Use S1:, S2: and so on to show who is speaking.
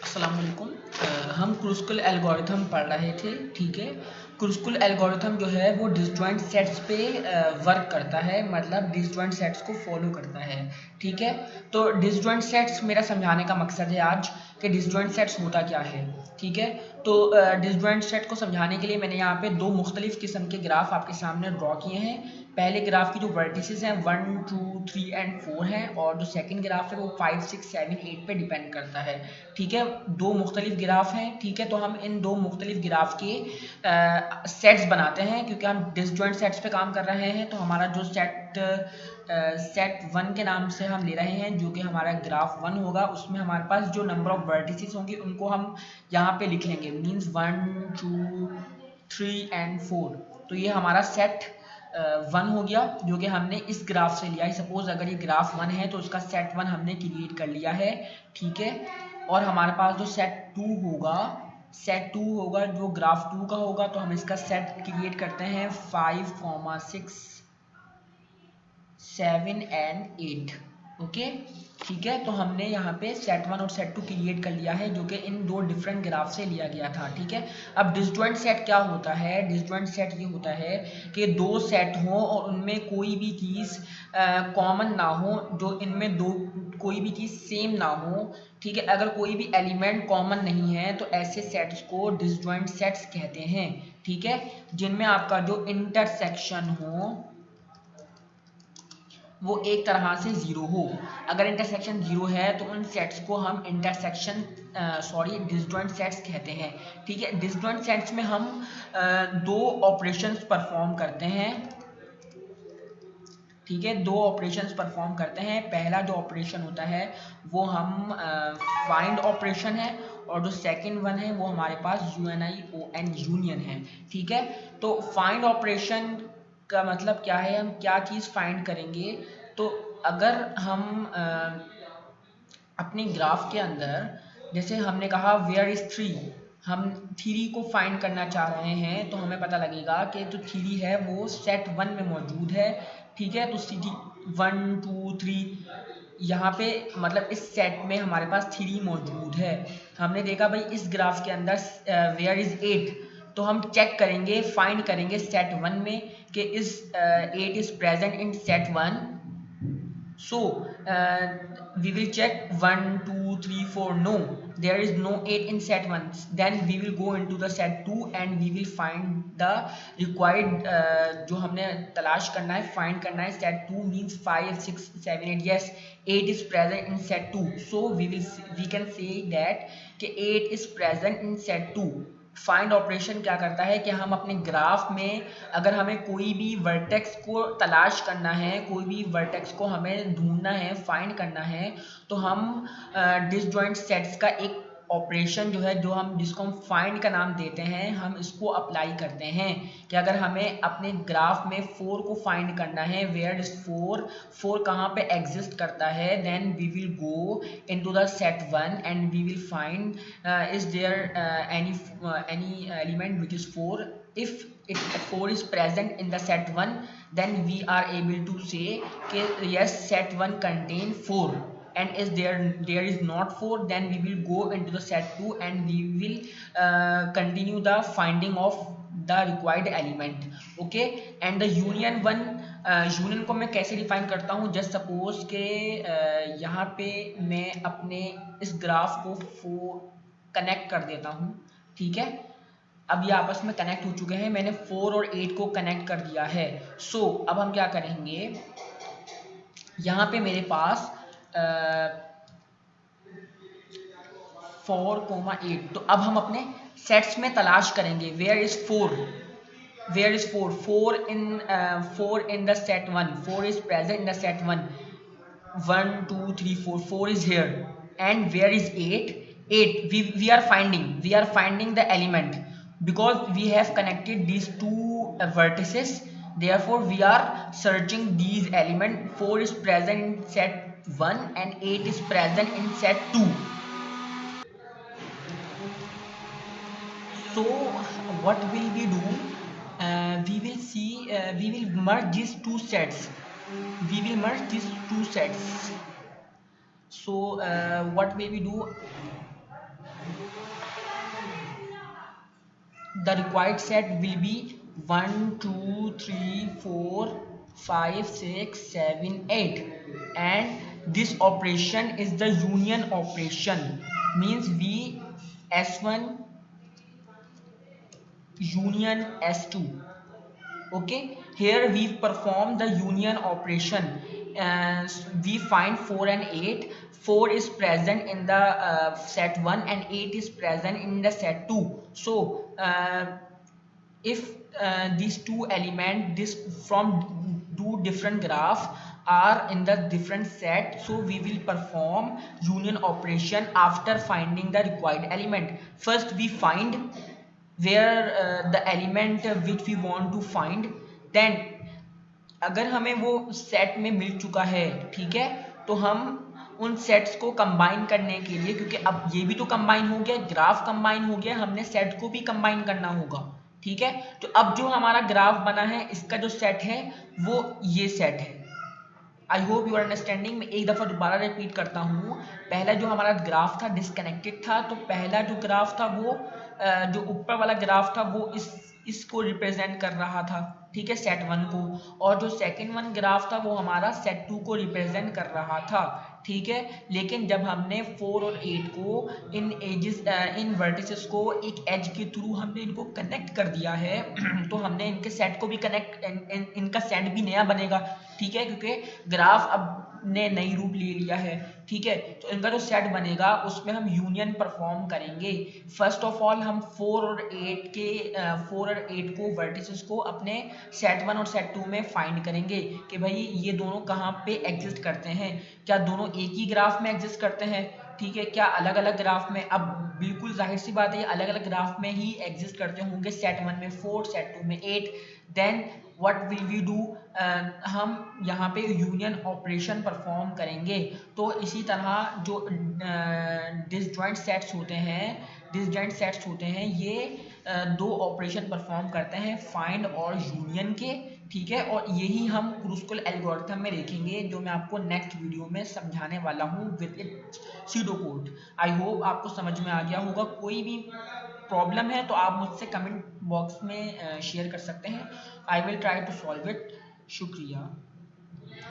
S1: अस्सलाम वालेकुम। हम क्रुस्कल एल्गोरिथम पढ़ रहे थे, ठीक है। क्रुस्कल एल्गोरिथम जो है वो डिसजॉइंट सेट्स पे वर्क करता है, मतलब डिसजॉइंट सेट्स को फॉलो करता है, ठीक है। तो डिसजॉइंट सेट्स मेरा समझाने का मकसद है आज कि डिसजॉइंट सेट्स होता क्या है, ठीक है। तो डिसजॉइंट सेट को समझाने के लिए मैंने यहाँ पे दो मुख्तलिफ किस्म के ग्राफ आपके सामने ड्रॉ किए हैं। पहले ग्राफ की जो वर्टिसेस हैं 1, 2, 3 एंड 4 हैं, और जो सेकंड ग्राफ है वो 5, 6, 7, 8 पे डिपेंड करता है, ठीक है। दो मुख्तलिफ ग्राफ हैं, ठीक है। तो हम इन दो मुख्तलिफ ग्राफ के सेट्स बनाते हैं, क्योंकि हम डिसजॉइंट सेट्स पे काम कर रहे हैं। तो हमारा जो सेट 1 के नाम से हम ले रहे हैं, जो कि हमारा ग्राफ 1 होगा, उसमें हमारे पास जो नंबर ऑफ वर्टिसेस होंगे उनको हम यहाँ पे लिख लेंगे, मीन्स 1, 2, 3 एंड 4। तो ये हमारा सेट 1 हो गया, जो कि हमने इस ग्राफ से लिया है। सपोज अगर ये ग्राफ 1 है तो उसका सेट 1 हमने क्रिएट कर लिया है, ठीक है। और हमारे पास जो सेट 2 होगा जो ग्राफ 2 का होगा, तो हम इसका सेट क्रिएट करते हैं 5, 6, 7 एंड 8, ओके, ठीक है। तो हमने यहाँ पे सेट 1 और सेट 2 क्रिएट कर लिया है, जो कि इन दो डिफरेंट ग्राफ से लिया गया था, ठीक है। अब डिसजॉइंट सेट क्या होता है? डिसजॉइंट सेट ये होता है कि दो सेट हों और उनमें कोई भी चीज़ कॉमन ना हो, जो इनमें दो कोई भी चीज़ सेम ना हो, ठीक है। अगर कोई भी एलिमेंट कॉमन नहीं है तो ऐसे सेट्स को डिसजॉइंट सेट्स कहते हैं, ठीक है। जिनमें आपका जो इंटरसेक्शन हो वो एक तरह से ज़ीरो हो। अगर इंटरसेक्शन ज़ीरो है तो उन सेट्स को हम डिसजॉइंट सेट्स कहते हैं, ठीक है। डिसजॉइंट सेट्स में हम दो ऑपरेशंस परफॉर्म करते हैं, ठीक है। दो ऑपरेशंस परफॉर्म करते हैं। पहला जो ऑपरेशन होता है वो हम फाइंड ऑपरेशन है, और जो सेकंड वन है वो हमारे पास यूनियन है, ठीक है। तो फाइंड ऑपरेशन का मतलब क्या है? हम क्या चीज़ फाइंड करेंगे? तो अगर हम अपने ग्राफ के अंदर, जैसे हमने कहा वेयर इज 3, हम 3 को फाइंड करना चाह रहे हैं, तो हमें पता लगेगा कि जो 3 है वो सेट 1 में मौजूद है, ठीक है। तो सिटी 1, 2, 3 यहाँ पे मतलब इस सेट में हमारे पास 3 मौजूद है। हमने देखा भाई इस ग्राफ के अंदर वेयर इज 8, तो हम चेक करेंगे, फाइंड करेंगे सेट 1 में कि इस 8 is present in set 1। So we will check 1, 2, 3, 4. No, there is no 8 in set 1. Then we will go into the set 2 and we will find the required जो हमने तलाश करना है, find करना है। set 2 means 5, 6, 7, 8. Yes, 8 is present in set 2. So we can say that कि 8 is present in set 2. Find operation क्या करता है कि हम अपने ग्राफ में अगर हमें कोई भी वर्टेक्स को तलाश करना है, कोई भी वर्टेक्स को हमें ढूंढना है, फाइंड करना है, तो हम डिसजॉइंट सेट्स का एक ऑपरेशन जो है, जो हम जिसको हम फाइंड का नाम देते हैं, हम इसको अप्लाई करते हैं कि अगर हमें अपने ग्राफ में 4 को फाइंड करना है, वेयर इज 4 कहाँ पे एग्जिस्ट करता है, then we will go into the set 1 and we will find is there any element which is 4. If 4 is present in the set 1, then we are able to say कि yes, set 1 contain 4, and is there is not 4, then we will go into the set 2 and we will continue the finding of the required element, okay. And the union 1, union को मैं कैसे define करता हूँ? Just suppose के यहाँ पे मैं अपने इस ग्राफ को कनेक्ट कर देता हूँ, ठीक है। अब ये आपस में कनेक्ट हो चुके हैं, मैंने 4 और 8 को कनेक्ट कर दिया है। सो अब हम क्या करेंगे, यहाँ पे मेरे पास 4, 8, तो अब हम अपने सेट्स में तलाश करेंगे where is 4 4 in the set 1, 4 is present in the set 1, 1, 2, 3, 4 is here, and where is 8? 8 we are finding the element, because we have connected these two vertices, therefore we are searching these element. 4 is present in set 1 and 8 is present in set 2. So what will we do? We will merge these two sets. So what will we do? the required set will be 1 2 3 4 5 6 7 8, and this operation is the union operation, means we s1 union s2. Okay, here we perform the union operation, and we find 4 and 8. 4 is present in the set 1 and 8 is present in the set 2. So if these two elements this from two different graph are in the different set, so we will perform union operation after finding the required element. First we find where the element which we want to find, then अगर हमें वो set में मिल चुका है, ठीक है, तो हम उन सेट्स को कंबाइन करने के लिए, क्योंकि अब ये भी तो कंबाइन हो गया, ग्राफ कंबाइन हो गया, हमने सेट को भी कंबाइन करना होगा, ठीक है। तो अब जो हमारा ग्राफ बना है इसका जो सेट है वो ये सेट है। I hope you are understanding. मैं एक दफ़ा दोबारा रिपीट करता हूँ। पहला जो हमारा ग्राफ था डिसकनेक्टेड था, तो पहला जो ग्राफ था वो जो ऊपर वाला ग्राफ था वो इसको रिप्रेजेंट कर रहा था, ठीक है, सेट 1 को, और जो सेकंड वन ग्राफ था वो हमारा सेट 2 को रिप्रेजेंट कर रहा था, ठीक है। लेकिन जब हमने 4 और 8 को इन एजेस इन वर्टिसेस को एक एज के थ्रू हमने इनको कनेक्ट कर दिया है तो हमने इनके सेट को भी कनेक्ट इनका सेट भी नया बनेगा, ठीक है, क्योंकि ग्राफ अब ने नई रूप ले लिया है, ठीक है। तो इनका जो सेट बनेगा उसमें हम यूनियन परफॉर्म करेंगे। फर्स्ट ऑफ ऑल हम 4 और 8 को वर्टिसेस को अपने सेट 1 और सेट 2 में फाइंड करेंगे कि भाई ये दोनों कहाँ पे एग्जिस्ट करते हैं, क्या दोनों एक ही ग्राफ में एग्जिस्ट करते हैं, ठीक है, क्या अलग अलग ग्राफ में। अब बिल्कुल जाहिर सी बात है अलग अलग ग्राफ में ही एग्जिस्ट करते होंगे, सेट 1 में 4 सेट 2 में 8। Then what will we do, हम यहाँ पे यूनियन ऑपरेशन परफॉर्म करेंगे। तो इसी तरह जो डिसजॉइंट सेट्स होते हैं ये दो ऑपरेशन परफॉर्म करते हैं, फाइंड और यूनियन के, ठीक है। और यही हम क्रूस्कुल एल्गोरिथम में देखेंगे, जो मैं आपको नेक्स्ट वीडियो में समझाने वाला हूँ with it SIDO code. I hope आपको समझ में आ गया होगा। कोई भी प्रॉब्लम है तो आप मुझसे कमेंट बॉक्स में शेयर कर सकते हैं। I will try to solve it. शुक्रिया।